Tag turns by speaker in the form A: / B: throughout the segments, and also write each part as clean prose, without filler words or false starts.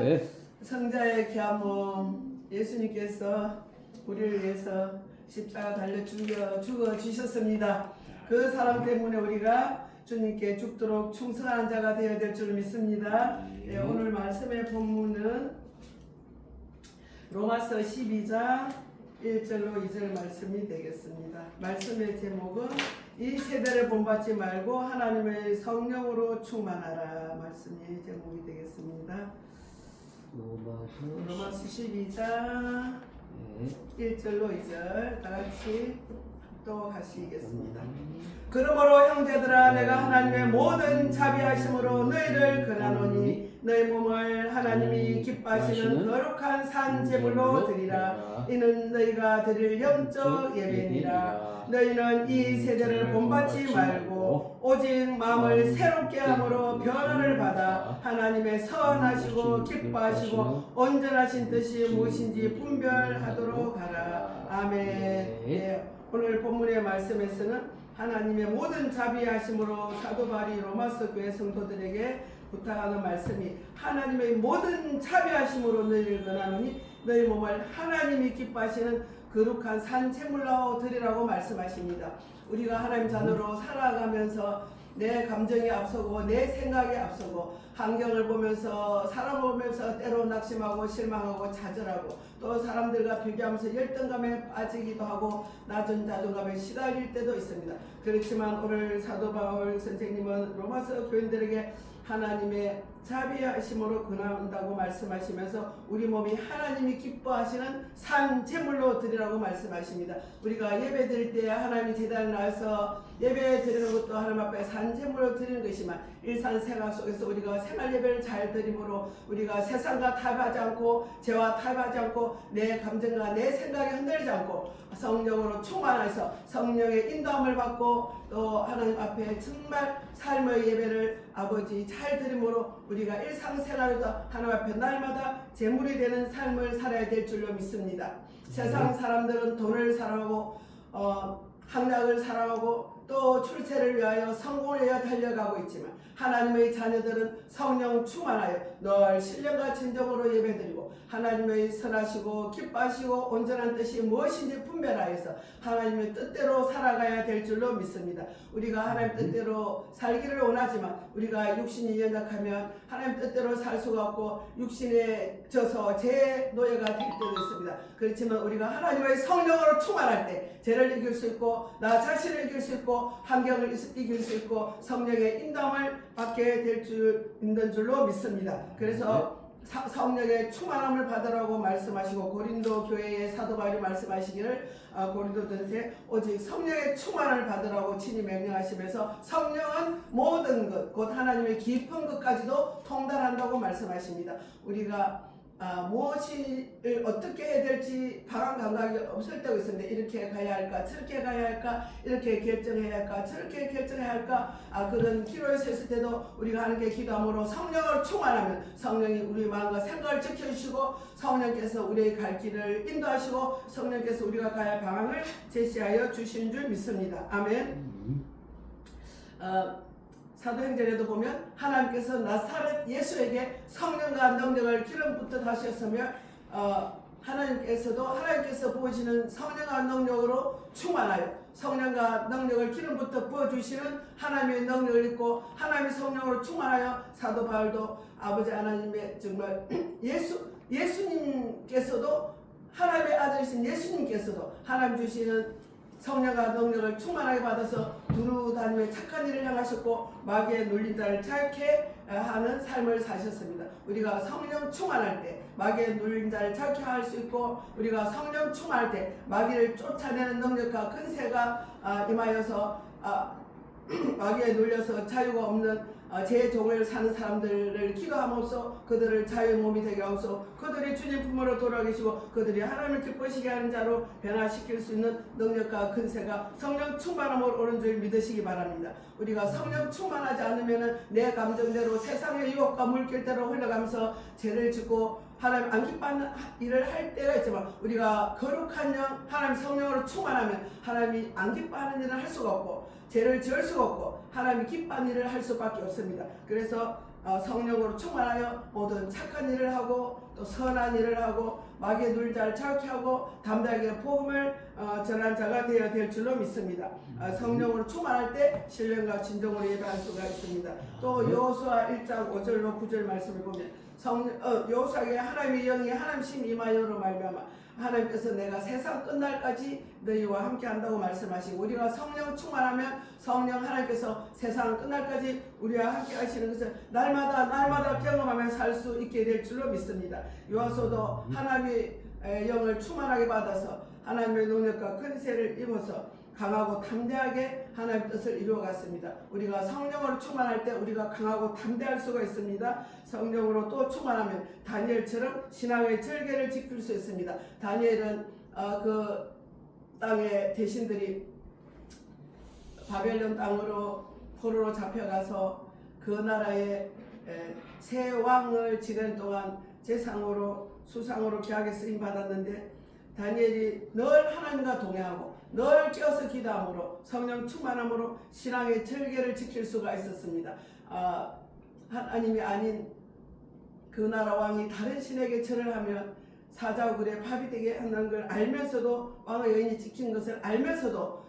A: 네.
B: 성자의 귀한 몸 예수님께서 우리를 위해서 십자가 달려 죽어 주셨습니다. 그 사랑 때문에 우리가 주님께 죽도록 충성하는 자가 되어야 될 줄 믿습니다. 예, 오늘 말씀의 본문은 로마서 12장 1절로 2절 말씀이 되겠습니다. 말씀의 제목은 이 세대를 본받지 말고 하나님의 성령으로 충만하라. 말씀의 제목이 되겠습니다. 로마서 12장 1절로 2절 다같이 또 하시겠습니다. 그러므로 형제들아 내가 하나님의 모든 자비하심으로 너희를 권하노니 너희 몸을 하나님이 기뻐하시는 거룩한 산 제물로 드리라. 이는 너희가 드릴 영적 예배니라. 너희는 이 세대를 본받지 말고 오직 마음을 새롭게 함으로 변화를 받아 하나님의 선하시고 기뻐하시고 온전하신 뜻이 무엇인지 분별하도록 하라. 아멘. 예, 오늘 본문의 말씀에서는 하나님의 모든 자비하심으로 사도 바울이 로마서 교회 성도들에게 부탁하는 말씀이 하나님의 모든 자비하심으로 너희를 권하노니 너희 몸을 하나님이 기뻐하시는 거룩한 산 제물로 드리라고 말씀하십니다. 우리가 하나님 자녀로 살아가면서 내 감정이 앞서고 내 생각이 앞서고 환경을 보면서 사람을 보면서 때로 낙심하고 실망하고 좌절하고 또 사람들과 비교하면서 열등감에 빠지기도 하고 낮은 자존감에 시달릴 때도 있습니다. 그렇지만 오늘 사도 바울 선생님은 로마서 교인들에게 하나님의 자비하심으로 권한다고 말씀하시면서 우리 몸이 하나님이 기뻐하시는 산 제물로 드리라고 말씀하십니다. 우리가 예배 드릴 때 하나님이 제단에 나와서 예배 드리는 것도 하나님 앞에 산 제물로 드리는 것이지만 일상생활 속에서 우리가 생활 예배를 잘 드림으로 우리가 세상과 타협하지 않고 죄와 타협하지 않고 내 감정과 내 생각에 흔들리지 않고 성령으로 충만해서 성령의 인도함을 받고 또 하나님 앞에 정말 삶의 예배를 아버지 잘 드림으로 우리가 일상생활에서 하나님 앞에 날마다 제물이 되는 삶을 살아야 될 줄로 믿습니다. 세상 사람들은 돈을 사랑하고 학력을 사랑하고 또 출세를 위하여 성공을 위하여 달려가고 있지만 하나님의 자녀들은 성령 충만하여 늘 신령과 진정으로 예배드리고 하나님의 선하시고 기뻐하시고 온전한 뜻이 무엇인지 분별하여서 하나님의 뜻대로 살아가야 될 줄로 믿습니다. 우리가 하나님 뜻대로 살기를 원하지만 우리가 육신이 연약하면 하나님 뜻대로 살 수가 없고 육신에 져서 죄의 노예가 될 때도 있습니다. 그렇지만 우리가 하나님의 성령으로 충만할 때 죄를 이길 수 있고 나 자신을 이길 수 있고 환경을 이길 수 있고 성령의 인도함을 받게 될 줄 있는 줄로 믿습니다. 그래서 성령의 충만함을 받으라고 말씀하시고 고린도 교회의 사도 바울이 말씀하시기를 고린도전서에 오직 성령의 충만을 받으라고 친히 명령하시면서 성령은 모든 것 곧 하나님의 깊은 것까지도 통달한다고 말씀하십니다. 우리가 무엇을 어떻게 해야 될지 방황 감각이 없을 때가 있었는데 이렇게 가야 할까 저렇게 가야 할까 이렇게 결정해야 할까 저렇게 결정해야 할까 그런 기로에 섰을 때도 우리가 하나님께 기도함으로 성령을 충만하면 성령이 우리 마음과 생각을 지켜주시고 성령께서 우리의 갈 길을 인도하시고 성령께서 우리가 가야 할 방향을 제시하여 주신 줄 믿습니다. 아멘. 사도행전에도 보면 하나님께서 나사렛 예수에게 성령과 능력을 기름 붓듯 하셨으며 하나님께서 보여주시는 성령과 능력으로 충만하여 성령과 능력을 기름 붓듯 부어주시는 하나님의 능력을 입고 하나님의 성령으로 충만하여 사도 바울도 아버지 하나님의 정말 예수님께서도 하나님의 아들이신 예수님께서도 하나님 주시는 성령과 능력을 충만하게 받아서 두루 다니며 착한 일을 행하셨고 마귀의 눌린 자를 자유케 하는 삶을 사셨습니다. 우리가 성령 충만할 때 마귀의 눌린 자를 자유케 할 수 있고 우리가 성령 충만할 때 마귀를 쫓아내는 능력과 근세가 임하여서 마귀에 눌려서 자유가 없는 제 종을 사는 사람들을 기도함으로써 그들을 자유의 몸이 되게 하옵소서. 그들이 주님 품으로 돌아계시고 그들이 하나님을 기쁘시게 하는 자로 변화시킬 수 있는 능력과 근세가 성령 충만함으로 오는 줄 믿으시기 바랍니다. 우리가 성령 충만하지 않으면 내 감정대로 세상의 유혹과 물길대로 흘러가면서 죄를 짓고 하나님 안 기뻐하는 일을 할 때가 있지만 우리가 거룩한 영 하나님 성령으로 충만하면 하나님이 안 기뻐하는 일을 할 수가 없고 죄를 지을 수가 없고 하나님이 기뻐하는 일을 할 수밖에 없습니다. 그래서 성령으로 충만하여 모든 착한 일을 하고 또 선한 일을 하고 마귀의 눌자를 자유케 하고 담대하게 복음을 전한 자가 되어야 될 줄로 믿습니다. 성령으로 충만할 때 신령과 진정으로 예배할 수가 있습니다. 또 여호수아 1장 5절로 9절 말씀을 보면 여호수아에게 하나님의 영이 하나님 심 임하여로 말미암아 하나님께서 내가 세상 끝날까지 너희와 함께 한다고 말씀하시고 우리가 성령 충만하면 성령 하나님께서 세상 끝날까지 우리와 함께 하시는 것을 날마다 경험하며 살 수 있게 될 줄로 믿습니다. 요하소도 하나님의 영을 충만하게 받아서 하나님의 능력과 권세를 입어서 강하고 담대하게 하나님의 뜻을 이루어갔습니다. 우리가 성령으로 충만할 때 우리가 강하고 담대할 수가 있습니다. 성령으로 또 충만하면 다니엘처럼 신앙의 절개를 지킬 수 있습니다. 다니엘은 그 땅의 대신들이 바벨론 땅으로 포로로 잡혀가서 그 나라의 새 왕을 지낸 동안 제상으로 수상으로 귀하게 쓰임 받았는데 다니엘이 늘 하나님과 동행하고 늘 깨어서 기도함으로 성령 충만함으로 신앙의 절개를 지킬 수가 있었습니다. 하나님이 아닌 그 나라 왕이 다른 신에게 절을 하면 사자굴에 밥이 되게 하는 걸 알면서도 왕의 여인이 지킨 것을 알면서도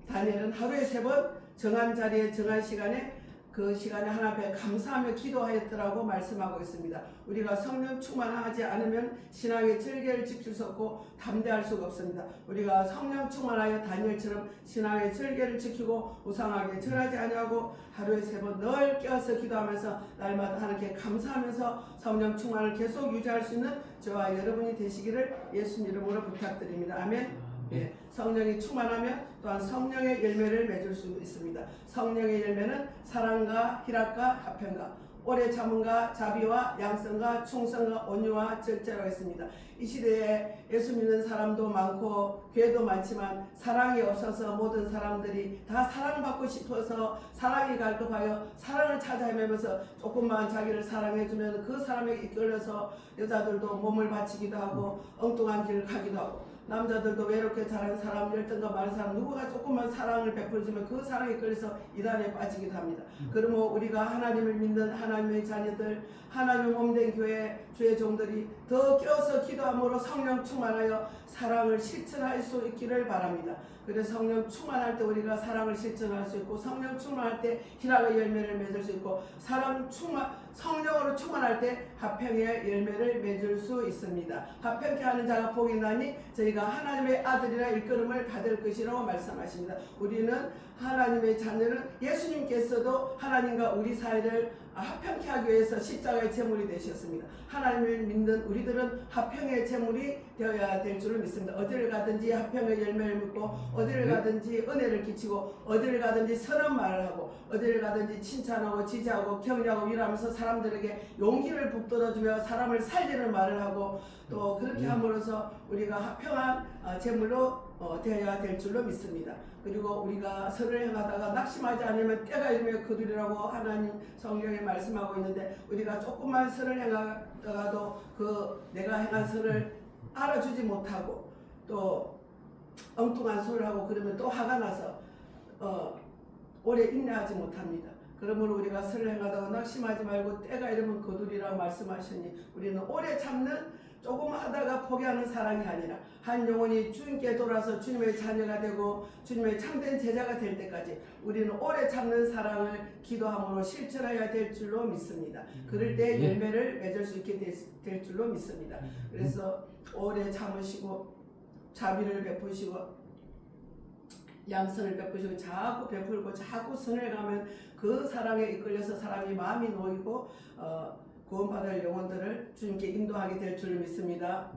B: 다니엘은 하루에 3번 정한 자리에 정한 시간에 그 시간에 하나님 앞에 감사하며 기도하였더라고 말씀하고 있습니다. 우리가 성령 충만하지 않으면 신앙의 절개를 지킬 수 없고 담대할 수가 없습니다. 우리가 성령 충만하여 다니엘처럼 신앙의 절개를 지키고 우상하게 절하지 아니하고 하루에 3번 늘 깨어서 기도하면서 날마다 하나님께 감사하면서 성령 충만을 계속 유지할 수 있는 저와 여러분이 되시기를 예수님 이름으로 부탁드립니다. 아멘. 예, 성령이 충만하면 또한 성령의 열매를 맺을 수 있습니다. 성령의 열매는 사랑과 희락과 화평과 오래 참음과 자비와 양성과 충성과 온유와 절제가 있습니다. 이 시대에 예수 믿는 사람도 많고 교회도 많지만 사랑이 없어서 모든 사람들이 다 사랑받고 싶어서 사랑이 갈급하여 사랑을 찾아 헤매면서 조금만 자기를 사랑해주면 그 사람에게 이끌려서 여자들도 몸을 바치기도 하고 엉뚱한 길을 가기도 하고 남자들도 외롭게 자란 사람, 열정과 많은 사람 누구가 조금만 사랑을 베풀어주면 그 사랑에 끌려서 이단에 빠지기도 합니다. 그러면 우리가 하나님을 믿는 하나님의 자녀들, 하나님의 몸된 교회 주의 종들이 더 깨어서 기도함으로 성령 충만하여 사랑을 실천할 수 있기를 바랍니다. 그래서 성령 충만할 때 우리가 사랑을 실천할 수 있고 성령 충만할 때 희락의 열매를 맺을 수 있고 성령으로 충만할 때 화평의 열매를 맺을 수 있습니다. 화평케 하는 자가 복이 나니 저희가 하나님의 아들이라 일컬음을 받을 것이라고 말씀하십니다. 우리는 하나님의 자녀는 예수님께서도 하나님과 우리 사이를 화평케 하기 위해서 십자가의 제물이 되셨습니다. 하나님을 믿는 우리들은 화평의 제물이 되어야 될 줄을 믿습니다. 어디를 가든지 화평의 열매를 맺고 어디를 가든지 은혜를 끼치고 어디를 가든지 선한 말을 하고 어디를 가든지 칭찬하고 지지하고 격려하고 위로하면서 사람들에게 용기를 북돋아주며 사람을 살리는 말을 하고 또 그렇게 함으로써 우리가 화평한 제물로 되어야 될 줄로 믿습니다. 그리고 우리가 선을 행하다가 낙심하지 않으면 때가 이르며 거두리라고 하나님 성경에 말씀하고 있는데 우리가 조금만 선을 행하다가도 그 내가 행한 선을 알아주지 못하고 또 엉뚱한 소리를 하고 그러면 또 화가 나서 오래 인내하지 못합니다. 그러므로 우리가 선을 행하다가 낙심하지 말고 때가 이르면 거두리라고 말씀하시니 우리는 오래 참는 조금 하다가 포기하는 사랑이 아니라 한 영혼이 주님께 돌아서 주님의 자녀가 되고 주님의 참된 제자가 될 때까지 우리는 오래 참는 사랑을 기도함으로 실천해야 될 줄로 믿습니다. 그럴 때 열매를 맺을 수 있게 될 줄로 믿습니다. 그래서 오래 참으시고 자비를 베푸시고 양선을 베푸시고 자꾸 베풀고 자꾸 선을 가면 그 사랑에 이끌려서 사람이 마음이 놓이고 구원받을 영혼들을 주님께 인도하게 될 줄 믿습니다.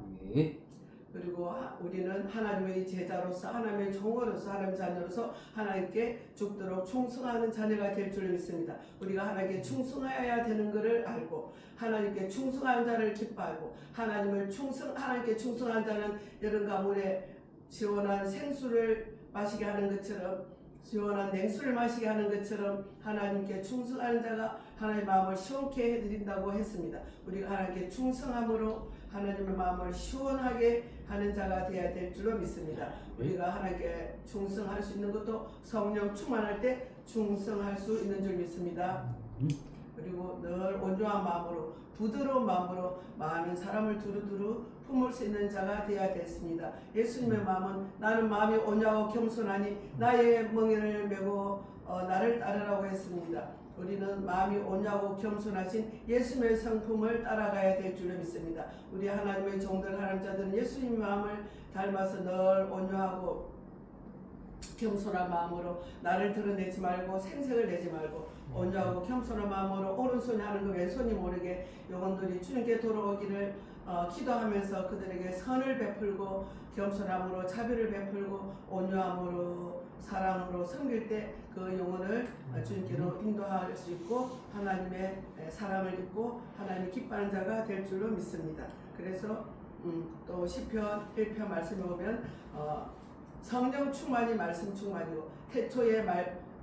B: 그리고 우리는 하나님의 제자로서 하나님의 종으로서 하나님의 자녀로서 하나님께 죽도록 충성하는 자녀가 될 줄 믿습니다. 우리가 하나님께 충성해야 되는 것을 알고 하나님께 충성하는 자를 기뻐하고 하나님께 충성한 자는 여름 가물에 시원한 생수를 마시게 하는 것처럼 시원한 냉수를 마시게 하는 것처럼 하나님께 충성하는 자가 하나님의 마음을 시원케 해드린다고 했습니다. 우리가 하나님께 충성함으로 하나님의 마음을 시원하게 하는 자가 되어야 될 줄로 믿습니다. 우리가 하나님께 충성할 수 있는 것도 성령 충만할 때 충성할 수 있는 줄 믿습니다. 그리고 늘 온유한 마음으로 부드러운 마음으로 많은 사람을 두루두루 품을 수 있는 자가 되어야 됐습니다. 예수님의 마음은 나는 마음이 온유하고 겸손하니 나의 멍에를 메고 나를 따르라고 했습니다. 우리는 마음이 온유하고 겸손하신 예수님의 성품을 따라가야 될 줄로 믿습니다. 우리 하나님의 종들 하나님 자들은 예수님의 마음을 닮아서 늘 온유하고 겸손한 마음으로 나를 드러내지 말고 생색을 내지 말고 온유하고 겸손한 마음으로 오른손이 하는 그 왼손이 모르게 영혼들이 주님께 돌아오기를 기도하면서 그들에게 선을 베풀고 겸손함으로 자비를 베풀고 온유함으로 사랑으로 섬길 때 그 영혼을 주님께로 인도할 수 있고 하나님의 사랑을 입고 하나님이 기뻐하는 자가 될 줄로 믿습니다. 그래서 또 시편 1편 말씀에 보면 성령 충만이 말씀 충만이고 태초의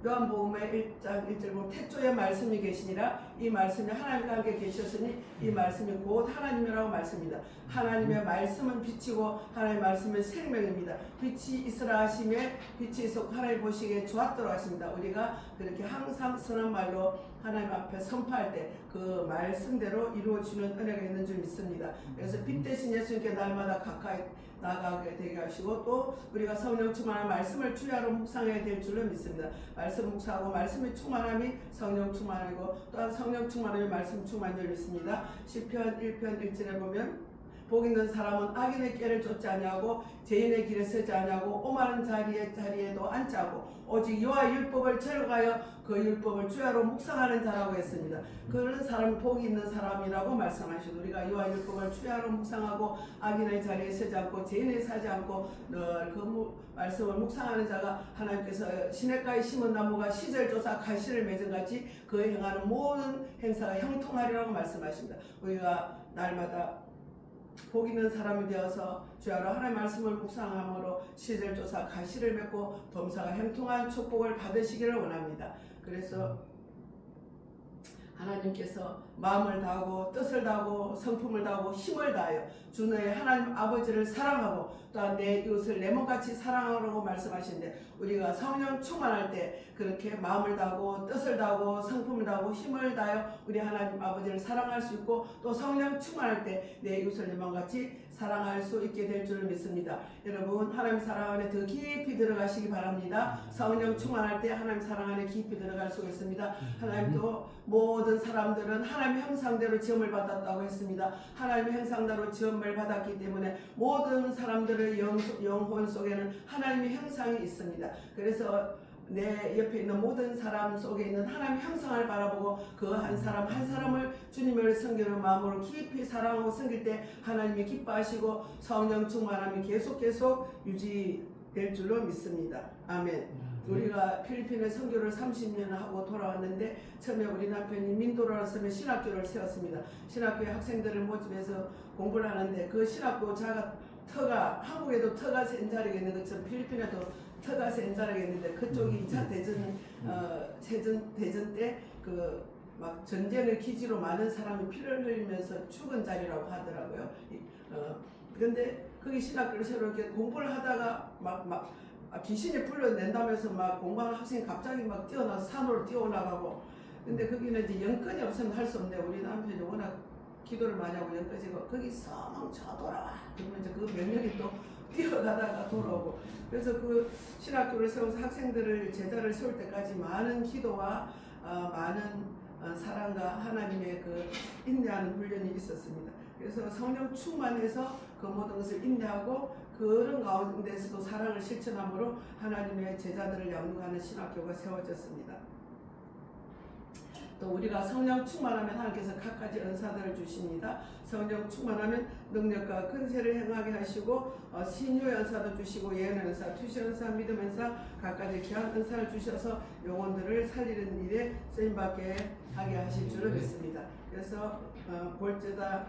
B: 요한복음의 1장 1절 보면 태초의 말씀이 계시니라 이 말씀이 하나님과 함께 계셨으니 이 말씀이 곧 하나님이라고 말씀입니다. 하나님의 말씀은 빛이고 하나님의 말씀은 생명입니다. 빛이 있으라 하시매 빛이 있었고 하나님 보시기에 좋았더라 하십니다. 우리가 그렇게 항상 선한 말로 하나님 앞에 선포할 때 그 말씀대로 이루어지는 은혜가 있는 줄 믿습니다. 그래서 빛 대신 예수님께 날마다 가까이 나가게 되게 하시고 또 우리가 성령 충만한 말씀을 주야로 묵상해야 될 줄로 믿습니다. 말씀 묵상하고 말씀의 충만함이 성령 충만이고 또한 성령 충만함이 말씀 충만인 줄 믿습니다. 시편 1편 1절에 보면 복 있는 사람은 악인의 꾀를 쫓지 아니하고 죄인의 길에 서지 아니하고 오만한 자리에도 앉지 않고 오직 여호와의 율법을 즐거하여 그 율법을 주야로 묵상하는 자라고 했습니다. 그런 사람이 복이 있는 사람이라고 말씀하시고 우리가 여호와의 율법을 주야로 묵상하고 악인의 자리에 서지 않고 죄인의 서지 않고 늘 그 말씀을 묵상하는 자가 하나님께서 시냇가에 심은 나무가 시절조사 가시를 맺은 같이 그 행하는 모든 행사가 형통하리라고 말씀하십니다. 우리가 날마다 복 있는 사람이 되어서 주야로 하나님의 말씀을 묵상함으로 시절조사 가시를 맺고 범사가 형통한 축복을 받으시기를 원합니다. 그래서 하나님께서 마음을 다하고 뜻을 다하고 성품을 다하고 힘을 다하여 주 너의 하나님 아버지를 사랑하고 또한 내 이웃을 내 몸같이 사랑하라고 말씀하시는데 우리가 성령 충만할 때 그렇게 마음을 다하고 뜻을 다하고 성품을 다하고 힘을 다하여 우리 하나님 아버지를 사랑할 수 있고 또 성령 충만할 때 내 이웃을 내 몸같이 사랑할 수 있게 될 줄 믿습니다. 여러분 하나님 사랑 안에 더 깊이 들어가시기 바랍니다. 성령 충만할 때 하나님 사랑 안에 깊이 들어갈 수가 있습니다. 하나님도 모든 사람들은 하나님의 형상대로 지음을 받았다고 했습니다. 하나님의 형상대로 지음을 받았기 때문에 모든 사람들의 영혼 속에는 하나님의 형상이 있습니다. 그래서 내 옆에 있는 모든 사람 속에 있는 하나님의 형상을 바라보고 그 한 사람 한 사람을 주님을 섬기는 마음으로 깊이 사랑하고 섬길 때 하나님이 기뻐하시고 성령 충만함이 계속 유지될 줄로 믿습니다. 아멘. 우리가 필리핀에 선교를 30년 하고 돌아왔는데 처음에 우리 남편이 민도라는 섬에 신학교를 세웠습니다. 신학교에 학생들을 모집해서 공부를 하는데 그 신학교 터가 한국에도 터가 센 자리가 있는 것처럼 필리핀에도 터가 센 자리가 있는데 그쪽이 2차 대전 때 그 막 전쟁을 기지로 많은 사람이 피를 흘리면서 죽은 자리라고 하더라고요. 근데 거기 신학교를 새로 이렇게 공부를 하다가 막 귀신이 불러낸다면서 막 공부하는 학생이 갑자기 막 뛰어나서 산으로 뛰어나가고 근데 거기는 이제 연건이 없으면 할 수 없는데 우리 남편이 워낙 기도를 많이 하고 연건이고 거기서 멈춰 돌아와 그러면 이제 그 명령이 또 뛰어가다가 돌아오고 그래서 그 신학교를 세워서 학생들을 제자를 세울 때까지 많은 기도와 많은 사랑과 하나님의 그 인내하는 훈련이 있었습니다. 그래서 성령 충만해서 그 모든 것을 인내하고 그런 가운데서도 사랑을 실천함으로 하나님의 제자들을 양육하는 신학교가 세워졌습니다. 또 우리가 성령 충만하면 하나님께서 각가지 은사들을 주십니다. 성령 충만하면 능력과 근세를 행하게 하시고 신유의 은사도 주시고 예언의 은사, 투시 은사, 믿음 은사 각가지 귀한 은사를 주셔서 영혼들을 살리는 일에 쓰임받게 하게 하실 줄을 믿습니다. 그래서 볼지다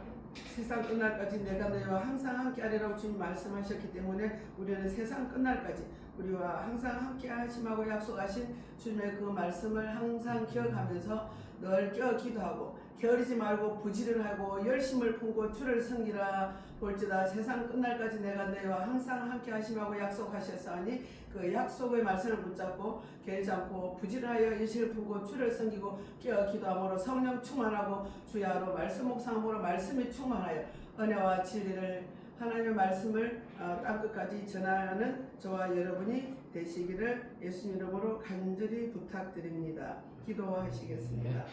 B: 세상 끝날까지 내가 너희와 항상 함께하리라고 주님 말씀하셨기 때문에 우리는 세상 끝날까지 우리와 항상 함께 하심하고 약속하신 주님의 그 말씀을 항상 기억하면서 늘 기도하고 게으르지 말고 부지를 하고 열심을 품고 주를 섬기라. 볼지다 세상 끝날까지 내가 너희와 항상 함께 하심하고 약속하셨사오니 그 약속의 말씀을 붙잡고 게으르지 않고 부지를 하여 열심을 품고 주를 섬기고 깨어 기도함으로 성령 충만하고 주야로 말씀 묵상함으로 말씀이 충만하여 은혜와 진리를 하나님의 말씀을 땅끝까지 전하는 저와 여러분이 되시기를 예수님 이름으로 간절히 부탁드립니다. 기도하시겠습니다.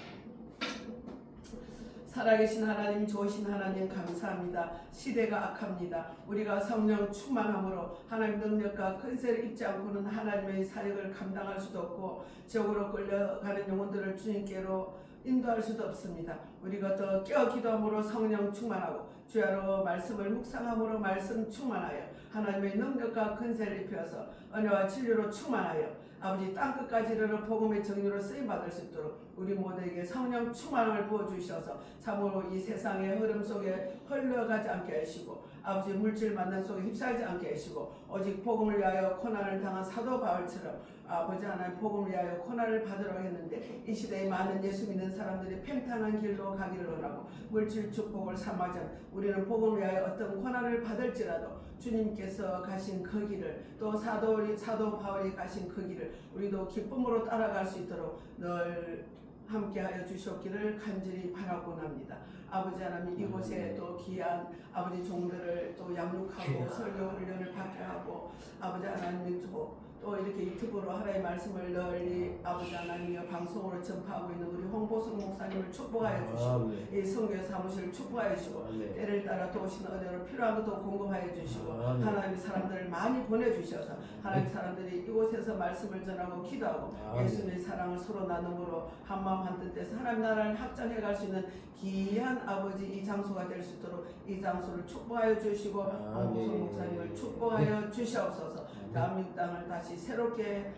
B: 살아계신 하나님, 좋으신 하나님 감사합니다. 시대가 악합니다. 우리가 성령 충만함으로 하나님 능력과 근세를 입지 않고는 하나님의 사역을 감당할 수도 없고 지옥으로 끌려가는 영혼들을 주님께로 인도할 수도 없습니다. 우리가 더 깨어 기도함으로 성령 충만하고 주야로 말씀을 묵상함으로 말씀 충만하여 하나님의 능력과 근세를 입혀서 은혜와 진리로 충만하여 아버지 땅끝까지 이르는 복음의 정리로 쓰임받을 수 있도록 우리 모두에게 성령 충만함을 부어주셔서 참으로 이 세상의 흐름 속에 흘러가지 않게 하시고 아버지 물질 만난 속에 휩싸이지 않게 하시고 오직 복음을 위하여 고난을 당한 사도 바울처럼 아버지 하나님 복음을 위하여 고난을 받으러 했는데 이 시대에 많은 예수 믿는 사람들이 팽탄한 길로 가기를 원하고 물질 축복을 삼하지 않고 우리는 복음을 위하여 어떤 고난을 받을지라도 주님께서 가신 그 길을 또 사도 바울이 가신 그 길을 우리도 기쁨으로 따라갈 수 있도록 늘 함께하여 주셨기를 간절히 바라곤 합니다. 아버지 하나님 이곳에 또 귀한 아버지 종들을 또 양육하고 설교 훈련을 받게 하고 아버지 하나님 또 이렇게 유튜브로 하나님의 말씀을 널리 아버지 하나님의 방송으로 전파하고 있는 우리 홍보승 목사님을 축복하여 주시고 이 선교 사무실을 축복하여 주시고 때를 따라 도우시는 은혜로 필요한 것도 공급하여 주시고 하나님 사람들을 많이 보내주셔서 하나님 사람들이 이곳에서 말씀을 전하고 기도하고 예수님의 사랑을 서로 나눔으로 한마음 한뜻해서 하나님 나라를 확장해 갈 수 있는 귀한 아버지 이 장소가 될 수 있도록 이 장소를 축복하여 주시고 홍보승 목사님을 축복하여 주시옵소서. 대한민국 땅을 다시 새롭게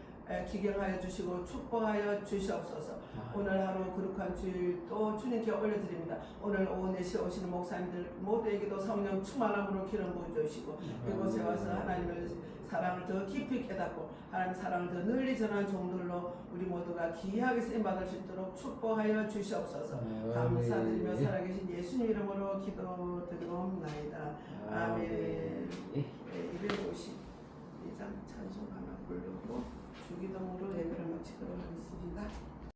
B: 기경하여 주시고 축복하여 주시옵소서. 오늘 하루 거룩한 주일 또 주님께 올려드립니다. 오늘 오후 4시에 오시는 목사님들 모두에게도 성령 충만함으로 기름 부어주시고 이곳에 와서 하나님의 사랑을 더 깊이 깨닫고 하나님 사랑을 더 널리 전하는 종들로 우리 모두가 귀하게 쓰임받을 수 있도록 축복하여 주시옵소서. 감사드리며 살아계신 예수님 이름으로 기도드리옵나이다. 아멘. 252장 찬송 하나 부르고 주기도문으로 예배를 마치도록 하겠습니다.